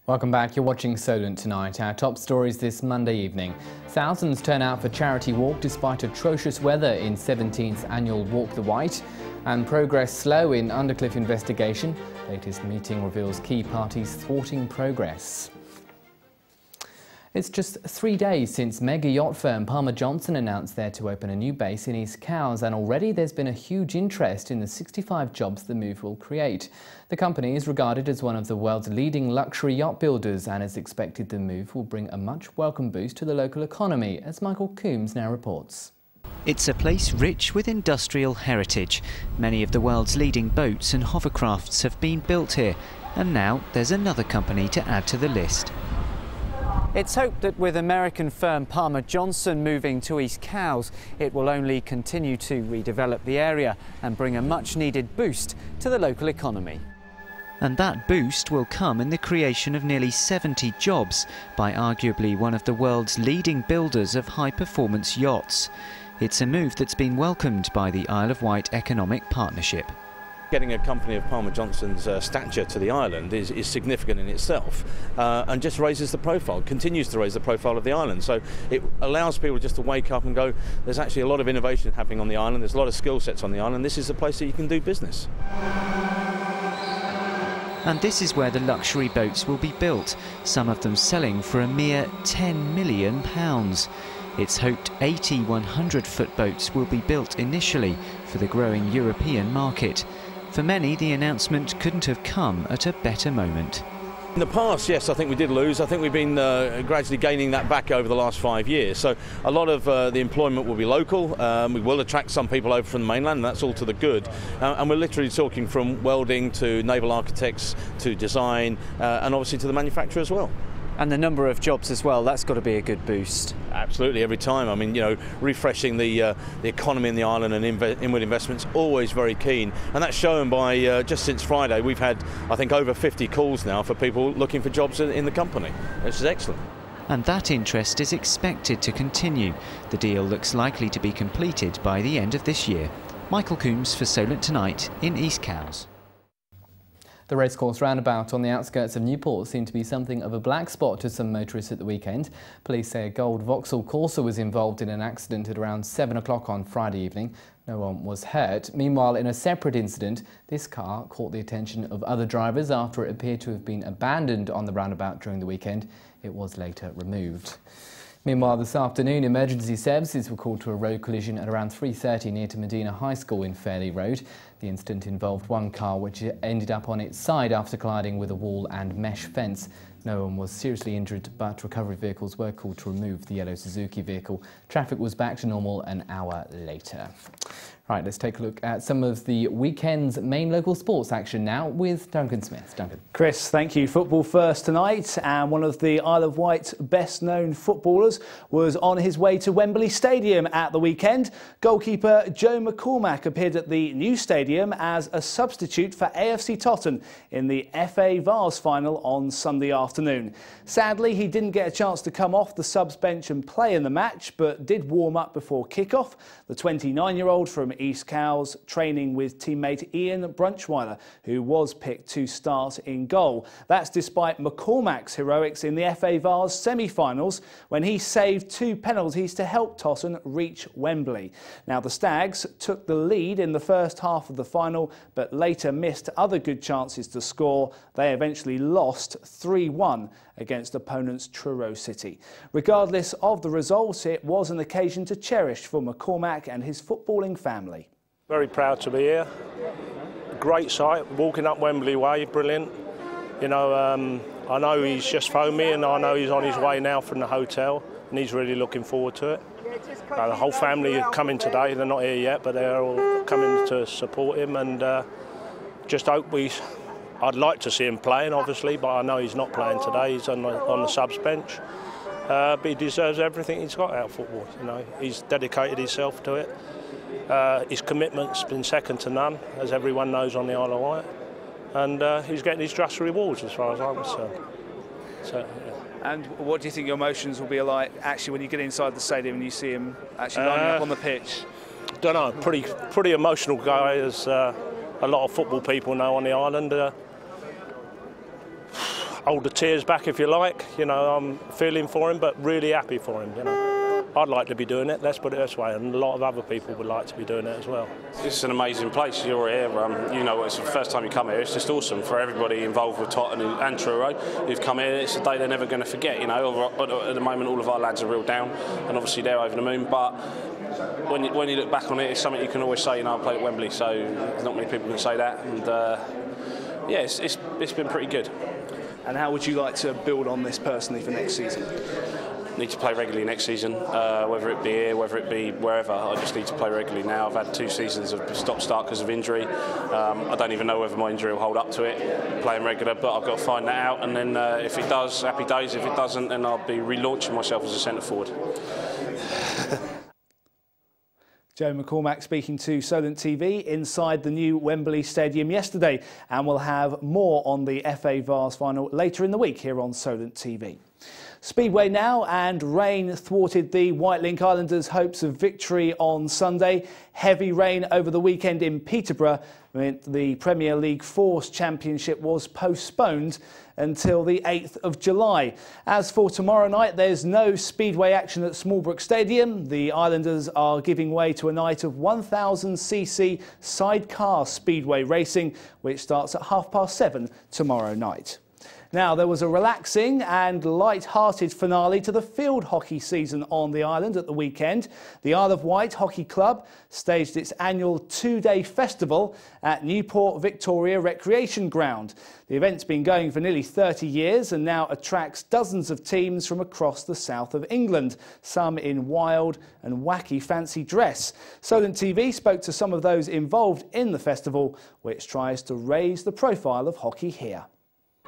Welcome back. You're watching Solent Tonight. Our top stories this Monday evening. Thousands turn out for charity walk despite atrocious weather in 17th annual Walk the Wight. And progress slow in Undercliff investigation. Latest meeting reveals key parties thwarting progress. It's just 3 days since mega yacht firm Palmer Johnson announced they're to open a new base in East Cowes, and already there's been a huge interest in the 65 jobs the move will create. The company is regarded as one of the world's leading luxury yacht builders, and is expected the move will bring a much welcome boost to the local economy, as Michael Coombs now reports. It's a place rich with industrial heritage. Many of the world's leading boats and hovercrafts have been built here, and now there's another company to add to the list. It's hoped that with American firm Palmer Johnson moving to East Cowes, it will only continue to redevelop the area and bring a much-needed boost to the local economy. And that boost will come in the creation of nearly 70 jobs by arguably one of the world's leading builders of high-performance yachts. It's a move that's been welcomed by the Isle of Wight Economic Partnership. Getting a company of Palmer Johnson's stature to the island is significant in itself, and just raises the profile, continues to raise the profile of the island. So it allows people just to wake up and go, there's actually a lot of innovation happening on the island, there's a lot of skill sets on the island, this is the place that you can do business. And this is where the luxury boats will be built, some of them selling for a mere £10 million. It's hoped 80 100-foot boats will be built initially for the growing European market. For many, the announcement couldn't have come at a better moment. In the past, yes, I think we did lose. I think we've been gradually gaining that back over the last 5 years. So a lot of the employment will be local. We will attract some people over from the mainland, and that's all to the good. And we're literally talking from welding to naval architects to design and obviously to the manufacturer as well. And the number of jobs as well, that's got to be a good boost. Absolutely, every time. I mean, you know, refreshing the economy in the island and inward investments, always very keen. And that's shown by, just since Friday, we've had, I think, over 50 calls now for people looking for jobs in the company, which is excellent. And that interest is expected to continue. The deal looks likely to be completed by the end of this year. Michael Coombs for Solent Tonight in East Cowes. The racecourse roundabout on the outskirts of Newport seemed to be something of a black spot to some motorists at the weekend. Police say a gold Vauxhall Corsa was involved in an accident at around 7 o'clock on Friday evening. No one was hurt. Meanwhile, in a separate incident, this car caught the attention of other drivers after it appeared to have been abandoned on the roundabout during the weekend. It was later removed. Meanwhile, this afternoon, emergency services were called to a road collision at around 3:30 near to Medina High School in Fairley Road. The incident involved one car which ended up on its side after colliding with a wall and mesh fence. No one was seriously injured, but recovery vehicles were called to remove the yellow Suzuki vehicle. Traffic was back to normal an hour later. Right, let's take a look at some of the weekend's main local sports action now with Duncan Smith. Duncan. Chris, thank you. Football first tonight, and one of the Isle of Wight's best-known footballers was on his way to Wembley Stadium at the weekend. Goalkeeper Joe McCormack appeared at the new stadium as a substitute for AFC Totton in the FA Vase final on Sunday afternoon. Sadly, he didn't get a chance to come off the subs bench and play in the match, but did warm up before kick-off. The 29-year-old from East Cowes training with teammate Ian Brunchweiler, who was picked to start in goal. That's despite McCormack's heroics in the FA Vase semi-finals when he saved 2 penalties to help Totton reach Wembley. Now, the Stags took the lead in the first half of the final, but later missed other good chances to score. They eventually lost 3-1 against opponents Truro City. Regardless of the result, it was an occasion to cherish for McCormack and his footballing family. Very proud to be here. Great sight, walking up Wembley Way, brilliant. You know, I know he's just phoned me, and I know he's on his way now from the hotel, and he's really looking forward to it. The whole family are coming today. They're not here yet, but they're all coming to support him, and just hope I'd like to see him playing, obviously, but I know he's not playing today. He's on the subs bench. But he deserves everything he's got out of football. You know, he's dedicated himself to it. His commitment's been second to none, as everyone knows on the Isle of Wight. And he's getting his just rewards, as far as I'm concerned. So, yeah. And what do you think your emotions will be like actually when you get inside the stadium and you see him actually lining up on the pitch? Don't know. Pretty emotional guy, as a lot of football people know on the island. hold the tears back if you like. You know, I'm feeling for him, but really happy for him. You know, I'd like to be doing it. Let's put it this way, and a lot of other people would like to be doing it as well. It's an amazing place. You're here. You know, it's the first time you come here. It's just awesome for everybody involved with Tottenham and Truro who've come here. It's a day they're never going to forget. You know, at the moment, all of our lads are real down, and obviously they're over the moon. But when you look back on it, it's something you can always say. You know, I played at Wembley, so not many people can say that. And yeah, it's been pretty good. And how would you like to build on this personally for next season? Need to play regularly next season, whether it be here, whether it be wherever. I just need to play regularly now. I've had 2 seasons of stop-start because of injury. I don't even know whether my injury will hold up to it, playing regular, but I've got to find that out. And then if it does, happy days. If it doesn't, then I'll be relaunching myself as a centre-forward. Joe McCormack speaking to Solent TV inside the new Wembley Stadium yesterday, and we'll have more on the FA Vase final later in the week here on Solent TV. Speedway now, and rain thwarted the Whitelink Islanders' hopes of victory on Sunday. Heavy rain over the weekend in Peterborough meant the Premier League Force Championship was postponed until the 8th of July. As for tomorrow night, there's no Speedway action at Smallbrook Stadium. The Islanders are giving way to a night of 1000cc sidecar Speedway racing, which starts at 7:30 tomorrow night. Now, there was a relaxing and light-hearted finale to the field hockey season on the island at the weekend. The Isle of Wight Hockey Club staged its annual 2-day festival at Newport Victoria Recreation Ground. The event's been going for nearly 30 years and now attracts dozens of teams from across the south of England, some in wild and wacky fancy dress. Solent TV spoke to some of those involved in the festival, which tries to raise the profile of hockey here.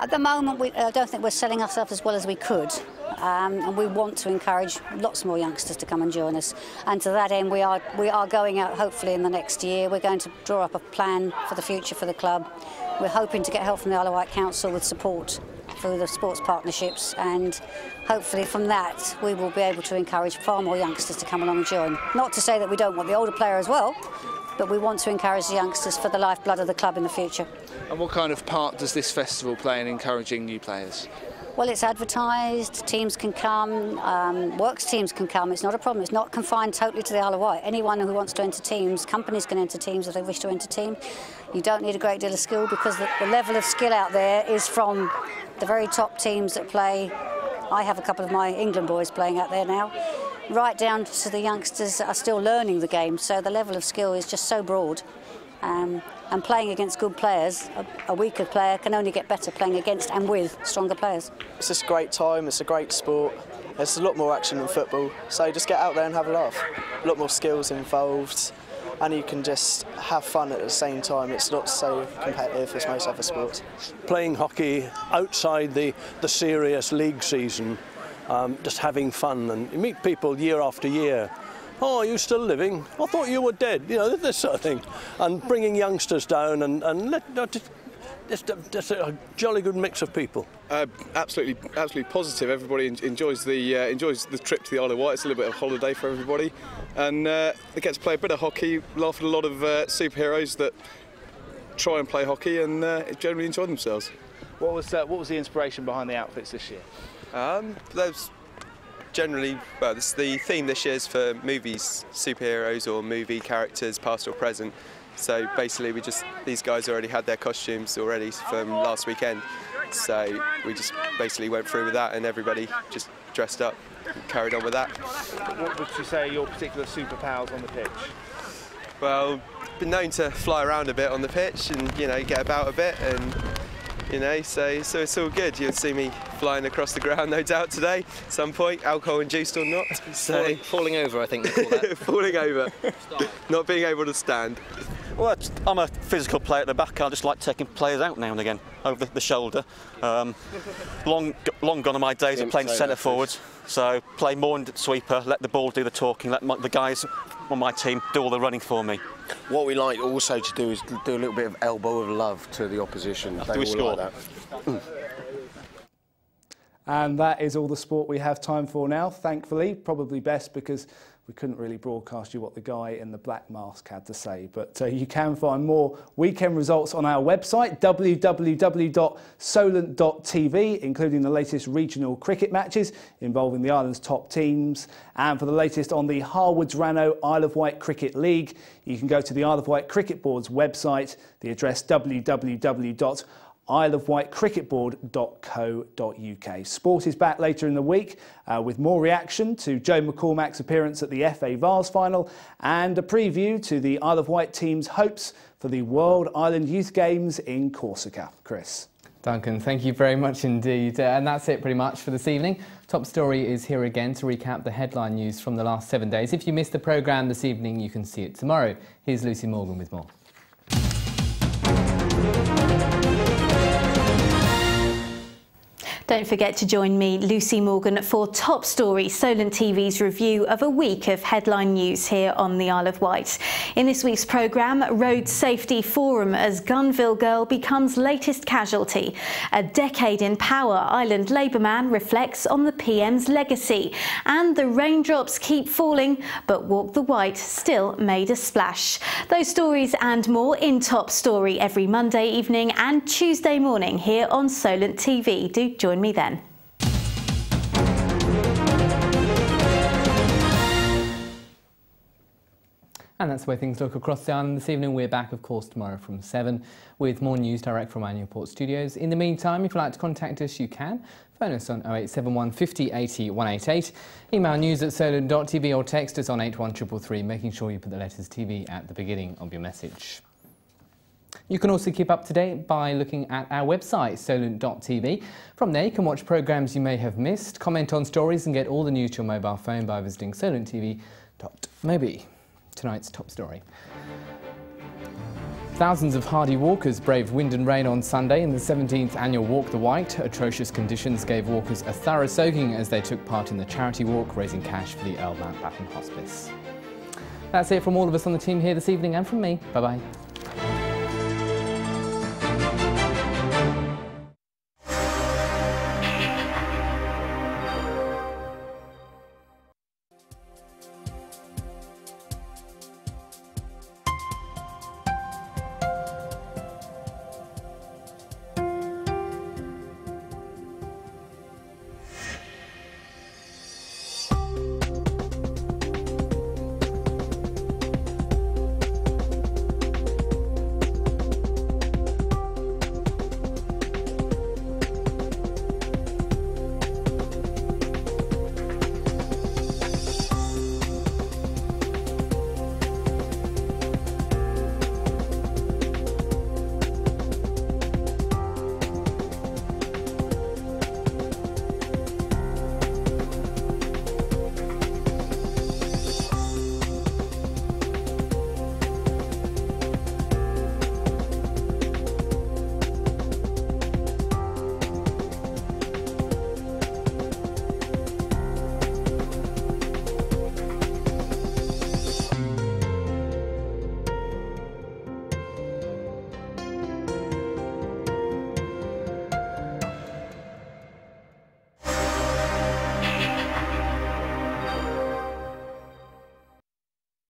At the moment, I don't think we're selling ourselves as well as we could, and we want to encourage lots more youngsters to come and join us. And to that end, we are going out hopefully in the next year. We're going to draw up a plan for the future for the club. We're hoping to get help from the Isle of Wight Council with support through the sports partnerships, and hopefully from that we will be able to encourage far more youngsters to come along and join. Not to say that we don't want the older player as well, but we want to encourage the youngsters for the lifeblood of the club in the future. And what kind of part does this festival play in encouraging new players? Well, it's advertised, teams can come, works teams can come, it's not a problem, it's not confined totally to the Isle of Wight. Anyone who wants to enter teams, companies can enter teams if they wish to enter team. You don't need a great deal of skill because the level of skill out there is from the very top teams that play. I have a couple of my England boys playing out there now, right down to the youngsters that are still learning the game, so the level of skill is just so broad. And playing against good players, a weaker player can only get better playing against and with stronger players. It's just a great time, it's a great sport, there's a lot more action than football, so just get out there and have a laugh. A lot more skills involved, and you can just have fun at the same time. It's not so competitive as most other sports. Playing hockey outside the serious league season, just having fun, and you meet people year after year. Oh, are you still living? I thought you were dead. You know, this sort of thing. And bringing youngsters down and just a jolly good mix of people. Absolutely positive. Everybody enjoys the trip to the Isle of Wight. It's a little bit of a holiday for everybody, and they get to play a bit of hockey, laugh at a lot of superheroes that try and play hockey and generally enjoy themselves. What was the inspiration behind the outfits this year? There's generally, well, the theme this year is for movies, superheroes or movie characters, past or present. So basically, these guys already had their costumes already from last weekend. So we just basically went through with that, and everybody just dressed up and carried on with that. What would you say are your particular superpowers on the pitch? Well, been known to fly around a bit on the pitch and, you know, get about a bit, and you know, so it's all good. You'll see me flying across the ground, no doubt, today at some point, alcohol induced or not. So falling over, I think they call that. Falling over, not being able to stand. Well, I'm a physical player at the back. I just like taking players out now and again over the shoulder. Long gone are my days of playing centre forwards. So play more in sweeper, let the ball do the talking, let the guys on my team do all the running for me. What we like also to do is do a little bit of elbow of love to the opposition. Do we score? Like that. And that is all the sport we have time for now, thankfully. Probably best because we couldn't really broadcast you what the guy in the black mask had to say, but you can find more weekend results on our website, www.solent.tv, including the latest regional cricket matches involving the island's top teams. And for the latest on the Harwood's Ranno Isle of Wight Cricket League, you can go to the Isle of Wight Cricket Board's website, the address www.isleofwightcricketboard.co.uk. Sport is back later in the week with more reaction to Joe McCormack's appearance at the FA Vase final and a preview to the Isle of Wight team's hopes for the World Island Youth Games in Corsica. Chris. Duncan, thank you very much indeed. And that's it pretty much for this evening. Top Story is here again to recap the headline news from the last 7 days. If you missed the programme this evening, you can see it tomorrow. Here's Lucy Morgan with more. Don't forget to join me, Lucy Morgan, for Top Story, Solent TV's review of a week of headline news here on the Isle of Wight. In this week's programme, Road Safety Forum as Gunville girl becomes latest casualty. A decade in power, Island Labour man reflects on the PM's legacy. And the raindrops keep falling, but Walk the Wight still made a splash. Those stories and more in Top Story every Monday evening and Tuesday morning here on Solent TV. Do join me then. And that's the way things look across the island this evening. We're back, of course, tomorrow from 7 with more news direct from our Newport studios. In the meantime, if you'd like to contact us, you can. Phone us on 0871 50 80 188. Email news@solent.tv or text us on 81333, making sure you put the letters TV at the beginning of your message. You can also keep up to date by looking at our website, solent.tv. From there, you can watch programmes you may have missed, comment on stories and get all the news to your mobile phone by visiting solenttv.mobi. Tonight's Top Story. Thousands of hardy walkers braved wind and rain on Sunday in the 17th annual Walk the Wight. Atrocious conditions gave walkers a thorough soaking as they took part in the charity walk, raising cash for the Earl Mountbatten Hospice. That's it from all of us on the team here this evening and from me. Bye-bye.